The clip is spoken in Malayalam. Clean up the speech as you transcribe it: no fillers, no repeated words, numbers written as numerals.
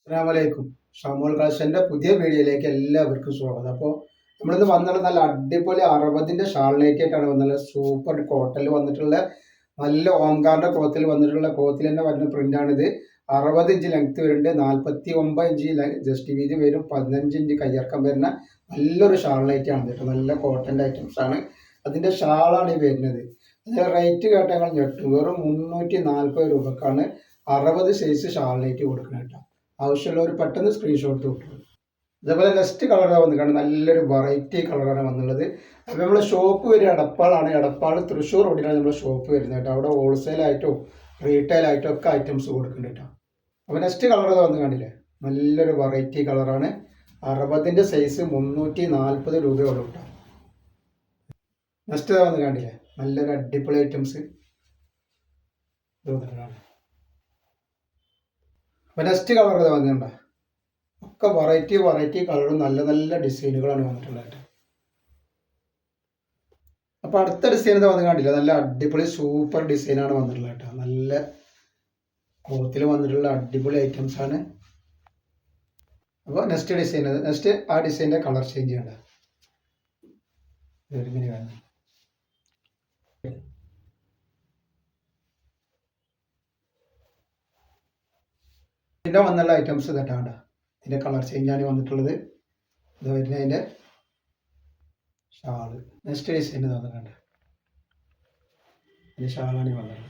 അസ്സലാമലൈക്കും. ഷാമോൾ കളക്ഷൻ്റെ പുതിയ വീഡിയോയിലേക്ക് എല്ലാവർക്കും സ്വാഗതം. അപ്പോൾ നമ്മളിന്ന് വന്നുള്ള നല്ല അടിപൊളി 60ൻ്റെ ഷാളിലേക്കായിട്ടാണ് വന്നത്. സൂപ്പർ കോട്ടണിൽ വന്നിട്ടുള്ള നല്ല ഓംകാറിൻ്റെ ക്ലോത്തിൽ വന്നിട്ടുള്ള ക്ലോത്തിൽ തന്നെ വരുന്ന പ്രിൻ്റാണിത്. 60 ഇഞ്ച് ലെങ്ത്ത് വരുന്നുണ്ട്, 49 ഇഞ്ച് ജസ്റ്റ് വീതി വരും, 15 ഇഞ്ച് കയ്യിറക്കം വരുന്ന നല്ലൊരു ഷാളിലേക്കാണ് കേട്ടോ. നല്ല കോട്ടൻ്റെ ഐറ്റംസ് ആണ്. അതിൻ്റെ ഷാളാണ് ഈ വരുന്നത്. അതിൻ്റെ റേറ്റ് കേട്ടാൽ ഞങ്ങൾ ഞെട്ടും. വെറും 340 രൂപക്കാണ് 60 സൈസ് ഷാളിലേക്ക് കൊടുക്കുന്നത് കേട്ടോ. ആവശ്യമുള്ളവർ പെട്ടെന്ന് സ്ക്രീൻഷോട്ട് കിട്ടും. അതേപോലെ നെക്സ്റ്റ് കളറാണ് വന്നിട്ടുണ്ട്, നല്ലൊരു വെറൈറ്റി കളറാണ് വന്നുള്ളത്. അപ്പോൾ നമ്മൾ ഷോപ്പ് വരിക എടപ്പാളാണ്. എടപ്പാൾ തൃശ്ശൂർ റോഡിലാണ് നമ്മൾ ഷോപ്പ് വരുന്നത് കേട്ടോ. അവിടെ ഹോൾസെയിലായിട്ടോ റീറ്റെയിലായിട്ടോ ഒക്കെ ഐറ്റംസ് കൊടുക്കുന്നുണ്ട് കേട്ടോ. അപ്പോൾ നെക്സ്റ്റ് കളർ വന്ന് കണ്ടില്ലേ, നല്ലൊരു വെറൈറ്റി കളറാണ്. 60ൻ്റെ സൈസ് 340 രൂപയുള്ളൂ കേട്ടോ. നെക്സ്റ്റ് വന്ന് കണ്ടില്ലേ, നല്ലൊരു അടിപൊളി ഐറ്റംസ്. അപ്പോൾ നെക്സ്റ്റ് കളർ വന്നിട്ടുണ്ടോ, ഒക്കെ വെറൈറ്റി കളറും നല്ല നല്ല ഡിസൈനുകളാണ് വന്നിട്ടുള്ളത്. അപ്പോൾ അടുത്ത ഡിസൈൻ വന്ന് കണ്ടില്ല, നല്ല അടിപൊളി സൂപ്പർ ഡിസൈനാണ് വന്നിട്ടുള്ളത് കേട്ടോ. നല്ല ക്ലോത്തിൽ വന്നിട്ടുള്ള അടിപൊളി ഐറ്റംസ് ആണ്. അപ്പോൾ നെക്സ്റ്റ് ആ ഡിസൈൻ്റെ കളർ ചേഞ്ച് ചെയ്യണ്ട. പിന്നെ വന്നുള്ള ഐറ്റംസ് ഇതാണ്ട, ഇതിൻ്റെ കളർ ചേഞ്ചാണ് വന്നിട്ടുള്ളത്. ഇത് വരുന്ന അതിൻ്റെ ഷാള്. നെക്സ്റ്റ് ഡിസൈൻ തോന്നുന്നുണ്ട്, അതിൻ്റെ ഷാളാണ് വന്നത്.